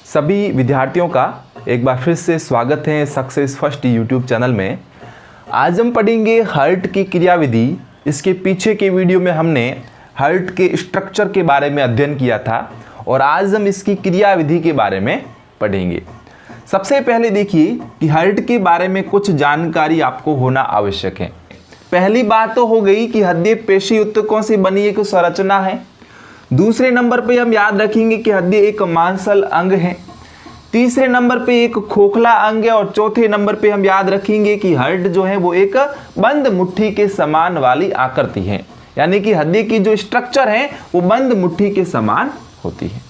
सभी विद्यार्थियों का एक बार फिर से स्वागत है सक्सेस फर्स्ट यूट्यूब चैनल में। आज हम पढ़ेंगे हार्ट की क्रियाविधि। इसके पीछे के वीडियो में हमने हार्ट के स्ट्रक्चर के बारे में अध्ययन किया था और आज हम इसकी क्रियाविधि के बारे में पढ़ेंगे। सबसे पहले देखिए कि हार्ट के बारे में कुछ जानकारी आपको होना आवश्यक है। पहली बात तो हो गई कि हृदय पेशी ऊतकों से बनी एक संरचना है। दूसरे नंबर पे हम याद रखेंगे कि हृदय एक मांसल अंग है। तीसरे नंबर पे एक खोखला अंग है और चौथे नंबर पे हम याद रखेंगे कि हार्ट जो है वो एक बंद मुट्ठी के समान वाली आकृति है, यानी कि हृदय की जो स्ट्रक्चर है वो बंद मुट्ठी के समान होती है।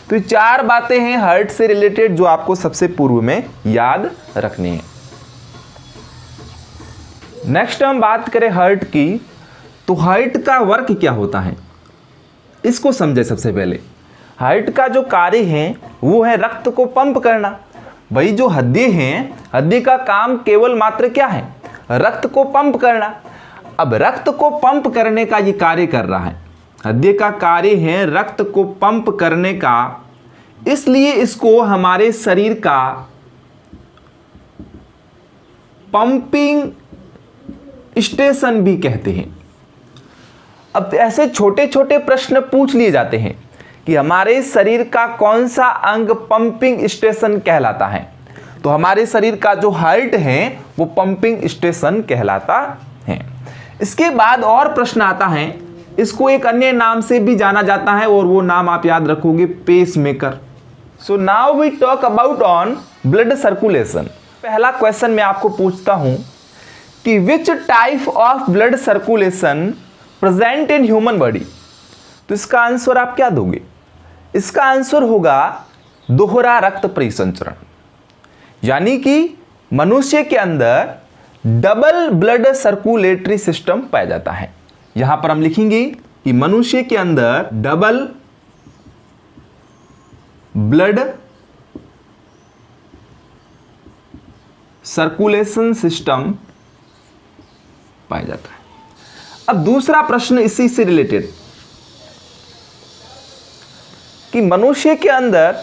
तो ये चार बातें हैं हार्ट से रिलेटेड जो आपको सबसे पूर्व में याद रखनी है। नेक्स्ट हम बात करें हार्ट की, तो हार्ट का वर्क क्या होता है इसको समझे। सबसे पहले हार्ट का जो कार्य है वो है रक्त को पंप करना। वही जो हृदय है, हृदय का काम केवल मात्र क्या है, रक्त को पंप करना। अब रक्त को पंप करने का ये कार्य कर रहा है, हृदय का कार्य है रक्त को पंप करने का, इसलिए इसको हमारे शरीर का पंपिंग स्टेशन भी कहते हैं। अब ऐसे छोटे छोटे प्रश्न पूछ लिए जाते हैं कि हमारे शरीर का कौन सा अंग पंपिंग स्टेशन कहलाता है, तो हमारे शरीर का जो हार्ट है वो पंपिंग स्टेशन कहलाता है। इसके बाद और प्रश्न आता है, इसको एक अन्य नाम से भी जाना जाता है और वो नाम आप याद रखोगे, pacemaker. So now we talk about on blood circulation. पहला क्वेश्चन मैं आपको पूछता हूं कि which type of blood circulation present in human body, तो इसका आंसर आप क्या दोगे? इसका आंसर होगा दोहरा रक्त परिसंचरण, यानी कि मनुष्य के अंदर डबल ब्लड सर्कुलेटरी सिस्टम पाया जाता है। यहां पर हम लिखेंगे कि मनुष्य के अंदर डबल ब्लड सर्कुलेशन सिस्टम पाया जाता है। अब दूसरा प्रश्न इसी से रिलेटेड कि मनुष्य के अंदर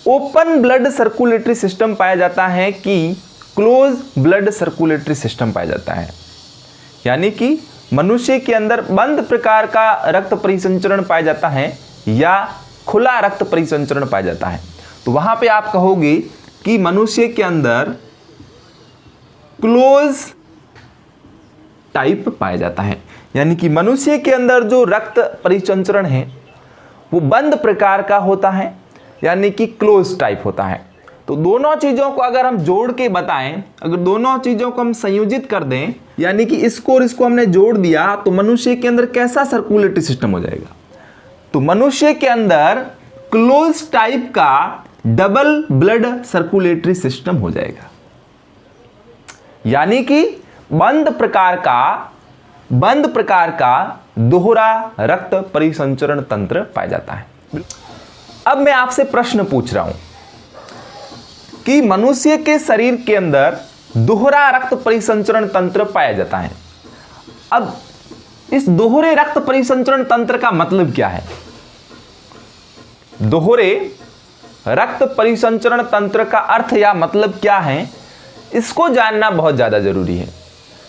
ओपन ब्लड सर्कुलेटरी सिस्टम पाया जाता है कि क्लोज ब्लड सर्कुलेटरी सिस्टम पाया जाता है, यानी कि मनुष्य के अंदर बंद प्रकार का रक्त परिसंचरण पाया जाता है या खुला रक्त परिसंचरण पाया जाता है। तो वहां पे आप कहोगे कि मनुष्य के अंदर क्लोज टाइप पाया जाता है, यानी कि मनुष्य के अंदर जो रक्त परिसंचरण है वो बंद प्रकार का होता है, यानी कि क्लोज टाइप होता है। तो दोनों चीजों को अगर हम जोड़ के बताएं, अगर दोनों चीजों को हम संयोजित कर दें, यानी कि इसको और इसको हमने जोड़ दिया, तो मनुष्य के अंदर कैसा सर्कुलेटरी सिस्टम हो जाएगा? तो मनुष्य के अंदर क्लोज टाइप का डबल ब्लड सर्कुलेटरी सिस्टम हो जाएगा, यानी कि बंद प्रकार का दोहरा रक्त परिसंचरण तंत्र पाया जाता है। अब मैं आपसे प्रश्न पूछ रहा हूं कि मनुष्य के शरीर के अंदर दोहरा रक्त परिसंचरण तंत्र पाया जाता है। अब इस दोहरे रक्त परिसंचरण तंत्र का मतलब क्या है? दोहरे रक्त परिसंचरण तंत्र का अर्थ या मतलब क्या है, इसको जानना बहुत ज्यादा जरूरी है।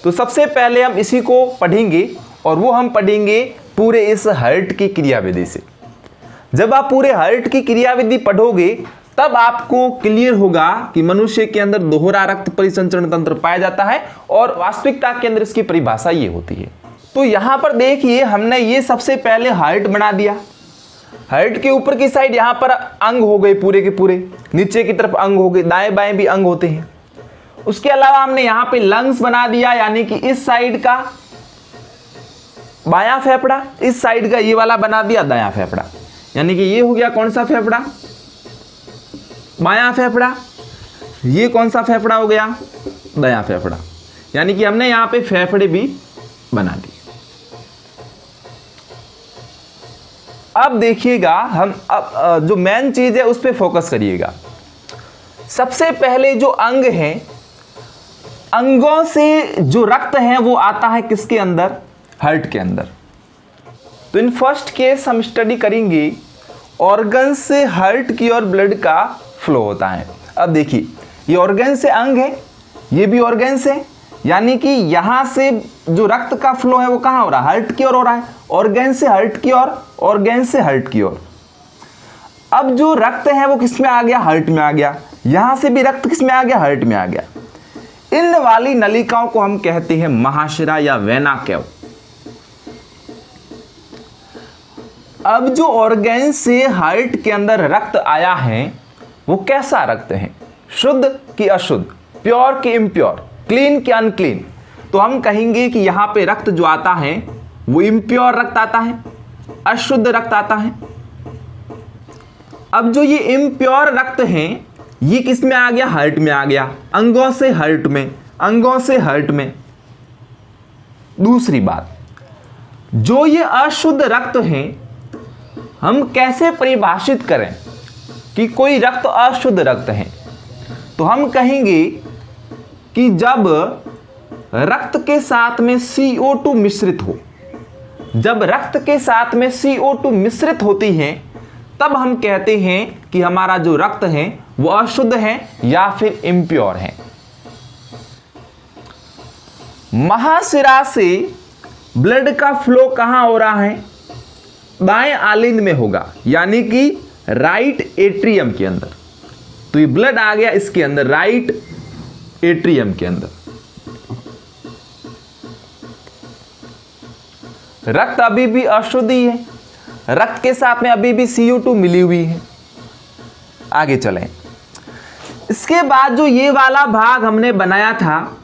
तो सबसे पहले हम इसी को पढ़ेंगे और वो हम पढ़ेंगे पूरे इस हार्ट की क्रियाविधि से। जब आप पूरे हार्ट की क्रियाविधि पढ़ोगे तब आपको क्लियर होगा कि मनुष्य के अंदर दोहरा रक्त परिसंचरण तंत्र पाया जाता है और वास्तविकता के अंदर इसकी परिभाषा ये होती है। तो यहां पर देखिए, हमने ये सबसे पहले हार्ट बना दिया। हार्ट के ऊपर की साइड यहां पर अंग हो गए पूरे के पूरे, नीचे की तरफ अंग हो गए, दाएं बाएं भी अंग होते हैं। उसके अलावा हमने यहां पे लंग्स बना दिया, यानी कि इस साइड का बायां फेफड़ा, इस साइड का ये वाला बना दिया दायां फेफड़ा, यानी कि ये हो गया कौन सा फेफड़ा, बायां फेफड़ा। ये कौन सा फेफड़ा हो गया, दायां फेफड़ा, यानी कि हमने यहां पे फेफड़े भी बना दिए। अब देखिएगा, हम अब जो मेन चीज है उस पर फोकस करिएगा। सबसे पहले जो अंग है, अंगों से जो रक्त है वो आता है किसके अंदर, हार्ट के अंदर। तो इन फर्स्ट केस हम स्टडी करेंगे ऑर्गन से हार्ट की ओर ब्लड का फ्लो होता है। अब देखिए, ये ऑर्गन से अंग है, ये भी ऑर्गन से, यानी कि यहां से जो रक्त का फ्लो है वो कहां हो रहा है? हार्ट की ओर हो रहा है। ऑर्गन से हार्ट की ओर, ऑर्गन से हार्ट की ओर। अब जो रक्त है वो किस में आ गया? हार्ट में आ गया। यहां से भी रक्त किस में आ गया? हार्ट में आ गया। इन वाली नलिकाओं को हम कहते हैं महाशिरा या वेना केव। अब जो ऑर्गन से हार्ट के अंदर रक्त आया है वो कैसा रक्त है? शुद्ध कि अशुद्ध, प्योर कि इम्प्योर, क्लीन कि अनक्लीन? तो हम कहेंगे कि यहां पे रक्त जो आता है वो इम्प्योर रक्त आता है, अशुद्ध रक्त आता है। अब जो ये इम्प्योर रक्त है ये किस में आ गया? हार्ट में आ गया। अंगों से हार्ट में, अंगों से हार्ट में। दूसरी बात, जो ये अशुद्ध रक्त है हम कैसे परिभाषित करें कि कोई रक्त अशुद्ध रक्त है? तो हम कहेंगे कि जब रक्त के साथ में CO2 मिश्रित हो, जब रक्त के साथ में CO2 मिश्रित होती है तब हम कहते हैं कि हमारा जो रक्त है वो अशुद्ध है या फिर इम्प्योर है। महाशिरा से ब्लड का फ्लो कहां हो रहा है? दाएं आलिंद में होगा, यानी कि राइट एट्रियम के अंदर। तो ये ब्लड आ गया इसके अंदर, राइट एट्रियम के अंदर। रक्त अभी भी अशुद्ध ही है, रक्त के साथ में अभी भी CO2 मिली हुई है। आगे चलें। इसके बाद जो ये वाला भाग हमने बनाया था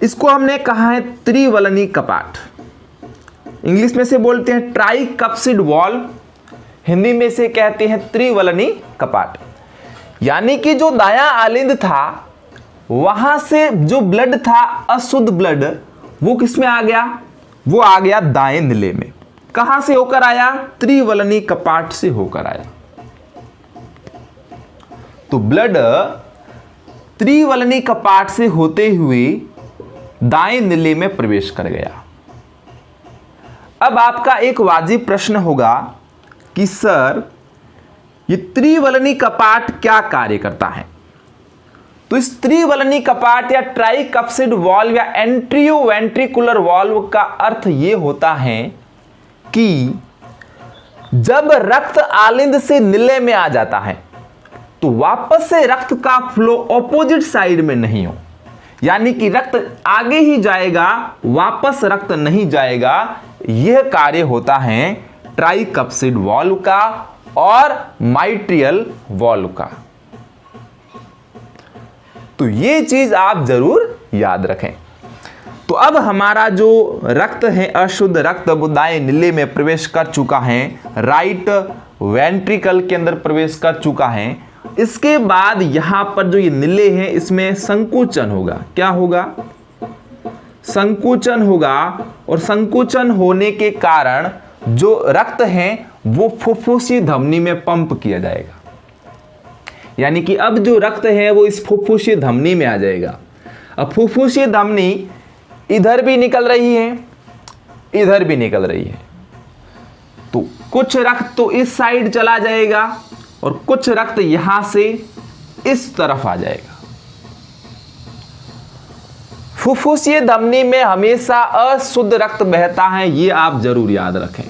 इसको हमने कहा है त्रिवलनी कपाट। इंग्लिश में से बोलते हैं ट्राइकप्सिड वॉल्व, हिंदी में से कहते हैं त्रिवलनी कपाट। यानी कि जो दायां आलिंद था वहां से जो ब्लड था अशुद्ध ब्लड वो किस में आ गया? वो आ गया दाएं निले में। कहां से होकर आया? त्रिवलनी कपाट से होकर आया। तो ब्लड त्रिवलनी कपाट से होते हुए दाएं निले में प्रवेश कर गया। अब आपका एक वाजिब प्रश्न होगा कि सर ये त्रिवलनी कपाट क्या कार्य करता है? तो इस त्रिवलनी कपाट या ट्राइकप्सिड वॉल्व या एंट्रियोवेंट्रिकुलर वॉल्व का अर्थ यह होता है कि जब रक्त आलिंद से निले में आ जाता है तो वापस से रक्त का फ्लो ऑपोजिट साइड में नहीं हो, यानी कि रक्त आगे ही जाएगा, वापस रक्त नहीं जाएगा। यह कार्य होता है ट्राइकप्सिड वॉल्व का और माइट्रियल वॉल्व का। तो यह चीज आप जरूर याद रखें। तो अब हमारा जो रक्त है अशुद्ध रक्त वो दाएं निले में प्रवेश कर चुका है, राइट वेंट्रिकल के अंदर प्रवेश कर चुका है। इसके बाद यहां पर जो ये निले हैं इसमें संकुचन होगा। क्या होगा? संकुचन होगा, और संकुचन होने के कारण जो रक्त है वो फुफ्फुसीय धमनी में पंप किया जाएगा। यानी कि अब जो रक्त है वो इस फुफ्फुसीय धमनी में आ जाएगा। अब फुफ्फुसीय धमनी इधर भी निकल रही है, इधर भी निकल रही है। तो कुछ रक्त तो इस साइड चला जाएगा और कुछ रक्त यहां से इस तरफ आ जाएगा। फुफ्फुसीय धमनी में हमेशा अशुद्ध रक्त बहता है, ये आप जरूर याद रखें।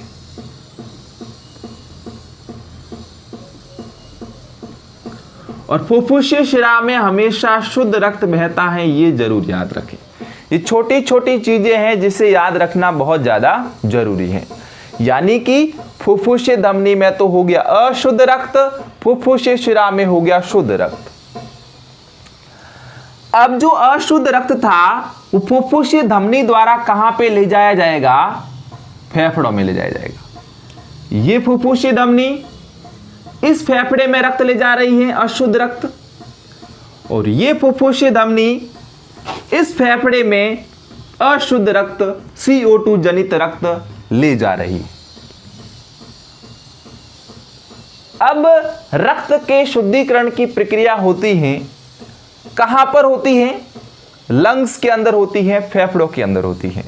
और फुफ्फुसीय शिरा में हमेशा शुद्ध रक्त बहता है, ये जरूर याद रखें। ये छोटी छोटी चीजें हैं जिसे याद रखना बहुत ज्यादा जरूरी है। यानी कि फुफ्फुसीय धमनी में तो हो गया अशुद्ध रक्त, फुफ्फुसीय शिरा में हो गया शुद्ध रक्त। अब जो अशुद्ध रक्त था वो फुफ्फुसीय धमनी द्वारा कहां पे ले जाया जाएगा? फेफड़ों में ले जाया जाएगा। ये फुफ्फुसीय धमनी इस फेफड़े में रक्त ले जा रही है अशुद्ध रक्त, और ये फुफ्फुसीय धमनी इस फेफड़े में अशुद्ध रक्त CO2 जनित रक्त ले जा रही है। अब रक्त के शुद्धिकरण की प्रक्रिया होती है, कहां पर होती है? लंग्स के अंदर होती है, फेफड़ों के अंदर होती है।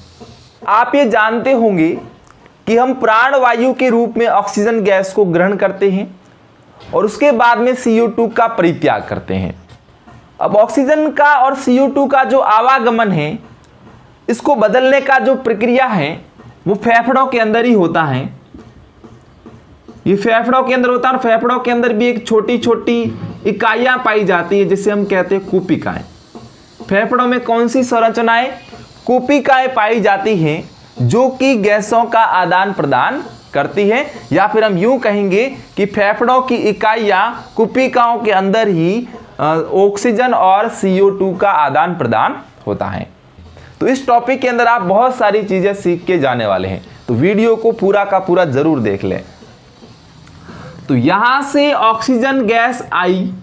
आप ये जानते होंगे कि हम प्राणवायु के रूप में ऑक्सीजन गैस को ग्रहण करते हैं और उसके बाद में CO2 का परित्याग करते हैं। अब ऑक्सीजन का और CO2 का जो आवागमन है, इसको बदलने का जो प्रक्रिया है वो फेफड़ों के अंदर ही होता है। ये फेफड़ों के अंदर होता है और फेफड़ों के अंदर भी एक छोटी छोटी इकाइयां पाई जाती है जिसे हम कहते हैं कूपिकाएं। फेफड़ों में कौन सी संरचनाएं? कूपिकाएं पाई जाती हैं जो कि गैसों का आदान प्रदान करती है, या फिर हम यूं कहेंगे कि फेफड़ों की इकाइयां कूपिकाओं के अंदर ही ऑक्सीजन और CO2 का आदान प्रदान होता है। तो इस टॉपिक के अंदर आप बहुत सारी चीजें सीख के जाने वाले हैं, तो वीडियो को पूरा का पूरा जरूर देख लें। तो यहां से ऑक्सीजन गैस आई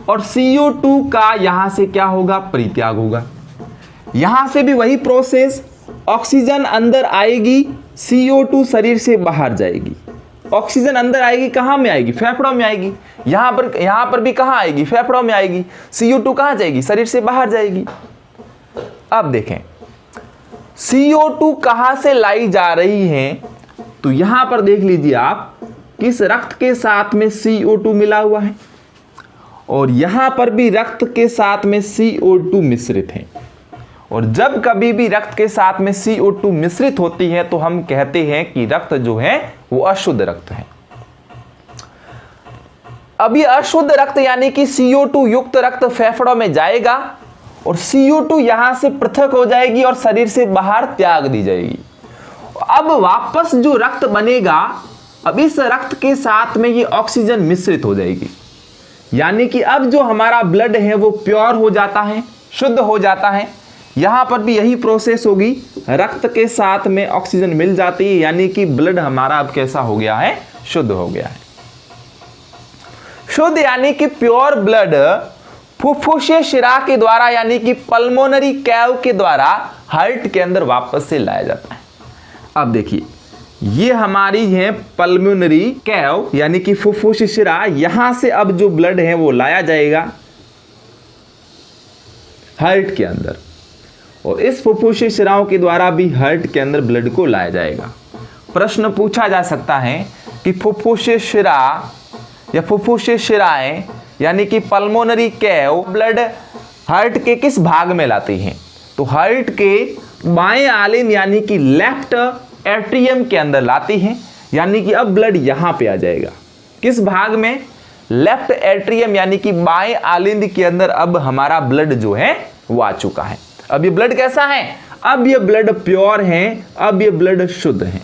और CO2 का यहां से क्या होगा? परित्याग होगा। यहां से भी वही प्रोसेस, ऑक्सीजन अंदर आएगी, CO2 शरीर से बाहर जाएगी। ऑक्सीजन अंदर आएगी, कहां में आएगी? फेफड़ों में आएगी। यहां पर भी कहां आएगी? फेफड़ों में आएगी। CO2 कहां जाएगी? शरीर से बाहर जाएगी। अब देखें CO2 कहां से लाई जा रही है, तो यहां पर देख लीजिए आप, किस रक्त के साथ में CO2 मिला हुआ है और यहां पर भी रक्त के साथ में CO2 मिश्रित है। और जब कभी भी रक्त के साथ में CO2 मिश्रित होती है तो हम कहते हैं कि रक्त जो है वो अशुद्ध रक्त है। अब ये अशुद्ध रक्त यानी कि CO2 युक्त रक्त फेफड़ों में जाएगा और CO2 यहां से पृथक हो जाएगी और शरीर से बाहर त्याग दी जाएगी। अब वापस जो रक्त बनेगा, अब इस रक्त के साथ में ये ऑक्सीजन मिश्रित हो जाएगी, यानी कि अब जो हमारा ब्लड है वो प्योर हो जाता है, शुद्ध हो जाता है। यहां पर भी यही प्रोसेस होगी, रक्त के साथ में ऑक्सीजन मिल जाती है, यानी कि ब्लड हमारा अब कैसा हो गया है? शुद्ध हो गया है। शुद्ध यानी कि प्योर ब्लड फुफ्फुसीय शिरा के द्वारा यानी कि पल्मोनरी कैव के द्वारा हार्ट के अंदर वापस से लाया जाता है। अब देखिए ये हमारी है पल्मोनरी कैव यानी कि फुफ्फुसीय शिरा, यहां से अब जो ब्लड है वो लाया जाएगा हार्ट के अंदर और इस फुफ्फुसीय शिराओं के द्वारा भी हार्ट के अंदर ब्लड को लाया जाएगा। प्रश्न पूछा जा सकता है कि फुफ्फुसीय शिरा या फुफ्फुसीय शिराएं यानी कि पल्मोनरी कैव ब्लड हार्ट के किस भाग में लाती हैं? तो हार्ट के बाएं आलिन यानी कि लेफ्ट एट्रियम के अंदर लाती हैं, यानी कि अब ब्लड यहां पे आ जाएगा। किस भाग में? लेफ्ट एट्रियम यानी कि बाएं आलिंद के अंदर अब हमारा ब्लड जो है वो आ चुका है। अब ये ब्लड कैसा है? अब ये ब्लड प्योर है, अब ये ब्लड शुद्ध है।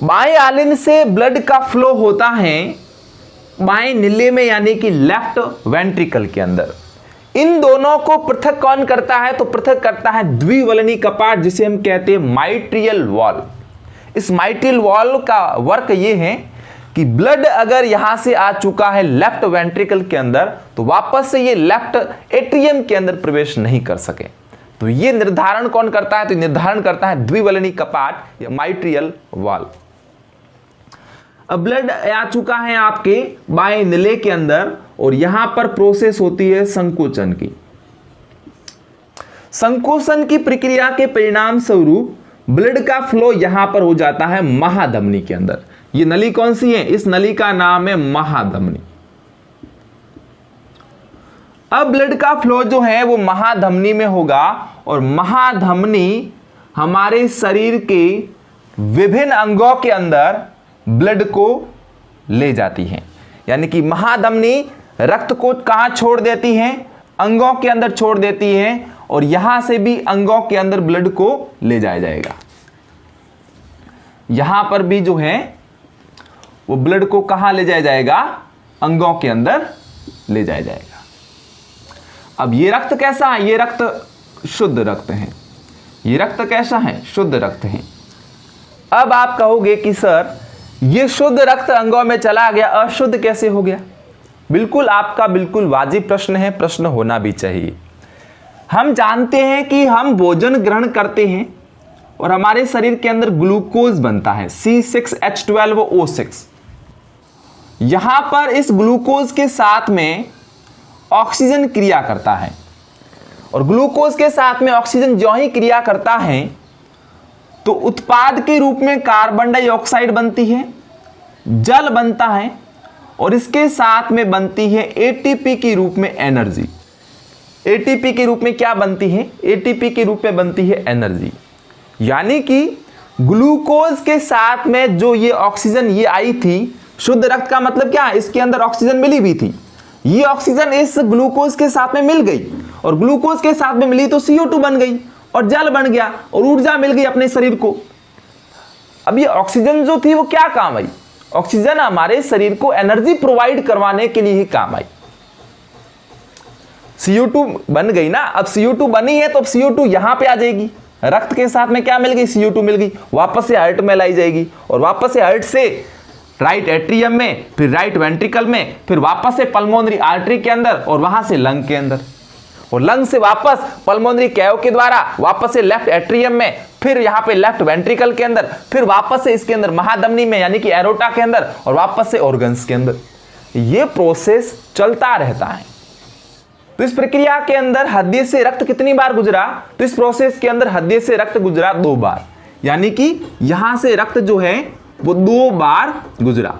बाएं आलिंद से ब्लड का फ्लो होता है बाएं निल्ले में यानी कि लेफ्ट वेंट्रिकल के अंदर। इन दोनों को पृथक कौन करता है? तो पृथक करता है द्विवलनी कपाट जिसे हम कहते हैं माइट्रियल वॉल। इस माइट्रियल वॉल का वर्क ये है कि ब्लड अगर यहां से आ चुका है लेफ्ट वेंट्रिकल के अंदर तो वापस से ये लेफ्ट एट्रियम के अंदर प्रवेश नहीं कर सके। तो ये निर्धारण कौन करता है? तो निर्धारण करता है द्विवलनी कपाट या माइट्रियल वॉल। अब ब्लड आ चुका है आपके बाएं निले के अंदर और यहां पर प्रोसेस होती है संकोचन की। संकोचन की प्रक्रिया के परिणाम स्वरूप ब्लड का फ्लो यहां पर हो जाता है महाधमनी के अंदर। ये नली कौन सी है? इस नली का नाम है महाधमनी। अब ब्लड का फ्लो जो है वो महाधमनी में होगा और महाधमनी हमारे शरीर के विभिन्न अंगों के अंदर ब्लड को ले जाती है, यानी कि महाधमनी रक्त को कहां छोड़ देती है? अंगों के अंदर छोड़ देती है और यहां से भी अंगों के अंदर ब्लड को ले जाया जाएगा। यहां पर भी जो है वो ब्लड को कहां ले जाया जाएगा? अंगों के अंदर ले जाया जाएगा। अब ये रक्त कैसा है? ये रक्त शुद्ध रक्त है। ये रक्त कैसा है? शुद्ध रक्त है। अब आप कहोगे कि सर ये शुद्ध रक्त अंगों में चला गया, अशुद्ध कैसे हो गया? बिल्कुल आपका बिल्कुल वाजिब प्रश्न है, प्रश्न होना भी चाहिए। हम जानते हैं कि हम भोजन ग्रहण करते हैं और हमारे शरीर के अंदर ग्लूकोज बनता है C6H12O6। यहां पर इस ग्लूकोज के साथ में ऑक्सीजन क्रिया करता है और ग्लूकोज के साथ में ऑक्सीजन जो ही क्रिया करता है तो उत्पाद के रूप में कार्बन डाइऑक्साइड बनती है, जल बनता है और इसके साथ में बनती है एटीपी के रूप में एनर्जी। एटीपी के रूप में क्या बनती है? एटीपी के रूप में बनती है एनर्जी। यानी कि ग्लूकोज के साथ में जो ये ऑक्सीजन ये आई थी, शुद्ध रक्त का मतलब क्या है? इसके अंदर ऑक्सीजन मिली भी थी, ये ऑक्सीजन इस ग्लूकोज के साथ में मिल गई और ग्लूकोज के साथ में मिली तो CO2 बन गई और जल बन गया और ऊर्जा मिल गई अपने शरीर को। अब ये ऑक्सीजन जो थी वो क्या काम आई? ऑक्सीजन हमारे शरीर को एनर्जी प्रोवाइड करवाने के लिए ही काम आई। CO2 बन गई ना, अब CO2 बनी है तो अब CO2 यहां पे आ जाएगी, रक्त के साथ में क्या मिल गई? CO2 मिल गई, वापस से हार्ट में लाई जाएगी और वापस से हार्ट से राइट एट्रियम में, फिर राइट वेंट्रिकल में, फिर वापस से पल्मोनरी आर्टरी के अंदर और वहां से लंग के अंदर, और लंग से वापस पल्मोनरी कैव के द्वारा वापस से लेफ्ट एट्रियम में, फिर यहां पे लेफ्ट वेंट्रिकल के अंदर, फिर वापस से इसके अंदर महाधमनी में यानी कि एरोटा के अंदर और वापस से ऑर्गन्स के अंदर। ये प्रोसेस चलता रहता है। तो इस प्रक्रिया के अंदर हृदय से रक्त कितनी बार गुजरा? तो इस प्रोसेस के अंदर हृदय से रक्त गुजरा 2 बार, यानी कि यहां से रक्त जो है वो 2 बार गुजरा।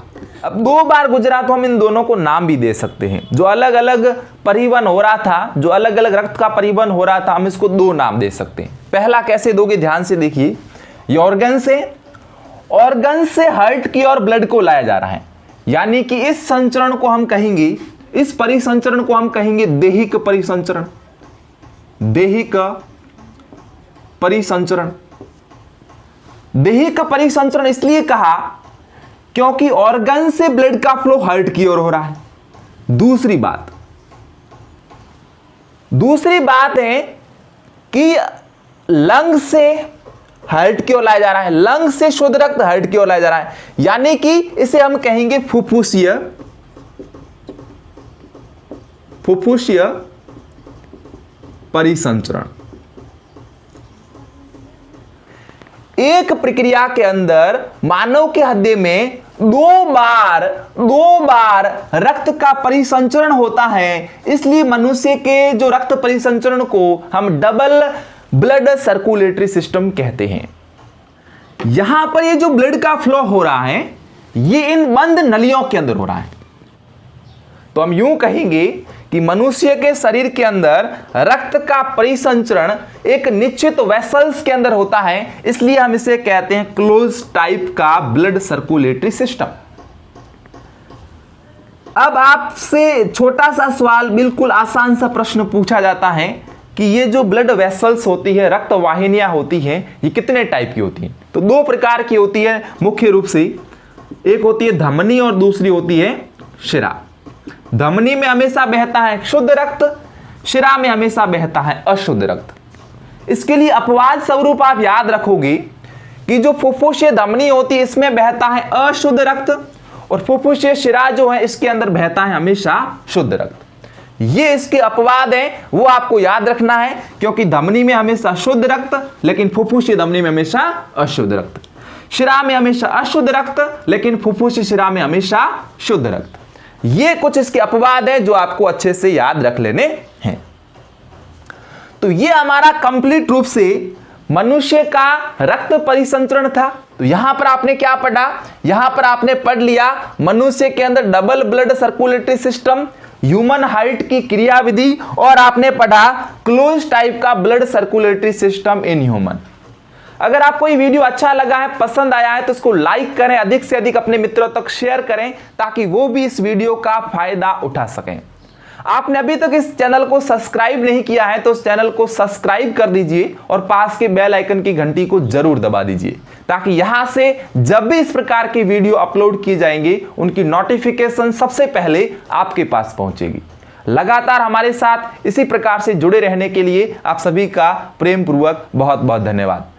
अब 2 बार गुजरा तो हम इन दोनों को नाम भी दे सकते हैं। जो अलग अलग परिवहन हो रहा था, जो अलग अलग रक्त का परिवहन हो रहा था, हम इसको 2 नाम दे सकते हैं। पहला कैसे दोगे? ध्यान से देखिए, ये ऑर्गन से हार्ट की ओर ब्लड को लाया जा रहा है, यानी कि इस संचरण को हम कहेंगे, इस परिसंचरण को हम कहेंगे दैहिक परिसंचरण। दैहिक परिसंचरण, दैहिक परिसंचरण इसलिए कहा क्योंकि ऑर्गन से ब्लड का फ्लो हार्ट की ओर हो रहा है। दूसरी बात है कि लंग से हार्ट की ओर लाया जा रहा है, लंग से शुद्ध रक्त हार्ट की ओर लाया जा रहा है, यानी कि इसे हम कहेंगे फुफ्फुसीय परिसंचरण। एक प्रक्रिया के अंदर मानव के हृदय में 2 बार रक्त का परिसंचरण होता है, इसलिए मनुष्य के जो रक्त परिसंचरण को हम डबल ब्लड सर्कुलेटरी सिस्टम कहते हैं। यहां पर ये जो ब्लड का फ्लो हो रहा है ये इन बंद नलियों के अंदर हो रहा है। तो हम यूं कहेंगे कि मनुष्य के शरीर के अंदर रक्त का परिसंचरण एक निश्चित वेसल्स के अंदर होता है, इसलिए हम इसे कहते हैं क्लोज टाइप का ब्लड सर्कुलेटरी सिस्टम। अब आपसे छोटा सा सवाल, बिल्कुल आसान सा प्रश्न पूछा जाता है कि ये जो ब्लड वेसल्स होती है, रक्त वाहिनियां होती हैं, ये कितने टाइप की होती हैं? तो 2 प्रकार की होती है मुख्य रूप से, एक होती है धमनी और दूसरी होती है शिरा। धमनी में हमेशा बहता है शुद्ध रक्त, शिरा में हमेशा बहता है अशुद्ध रक्त। इसके लिए अपवाद स्वरूप आप याद रखोगे कि जो फुफ्फुसीय धमनी होती है इसमें बहता है अशुद्ध रक्त और फुफ्फुसीय शिरा जो है इसके अंदर बहता है हमेशा शुद्ध रक्त। ये इसके अपवाद है, वो आपको याद रखना है, क्योंकि धमनी में हमेशा शुद्ध रक्त लेकिन फुफ्फुसीय धमनी में हमेशा अशुद्ध रक्त, शिरा में हमेशा अशुद्ध रक्त लेकिन फुफ्फुसीय शिरा में हमेशा शुद्ध रक्त। ये कुछ इसके अपवाद है जो आपको अच्छे से याद रख लेने हैं। तो ये हमारा कंप्लीट रूप से मनुष्य का रक्त परिसंचरण था। तो यहां पर आपने क्या पढ़ा? यहां पर आपने पढ़ लिया मनुष्य के अंदर double blood circulatory system, human heart की क्रियाविधि, और आपने पढ़ा क्लोज टाइप का blood circulatory system in human. अगर आपको ये वीडियो अच्छा लगा है, पसंद आया है, तो इसको लाइक करें, अधिक से अधिक अपने मित्रों तक शेयर करें ताकि वो भी इस वीडियो का फायदा उठा सकें। आपने अभी तक इस चैनल को सब्सक्राइब नहीं किया है तो इस चैनल को सब्सक्राइब कर दीजिए और पास के बेल आइकन की घंटी को जरूर दबा दीजिए ताकि यहां से जब भी इस प्रकार की वीडियो अपलोड किए जाएंगे उनकी नोटिफिकेशन सबसे पहले आपके पास पहुंचेगी। लगातार हमारे साथ इसी प्रकार से जुड़े रहने के लिए आप सभी का प्रेम पूर्वक बहुत बहुत धन्यवाद।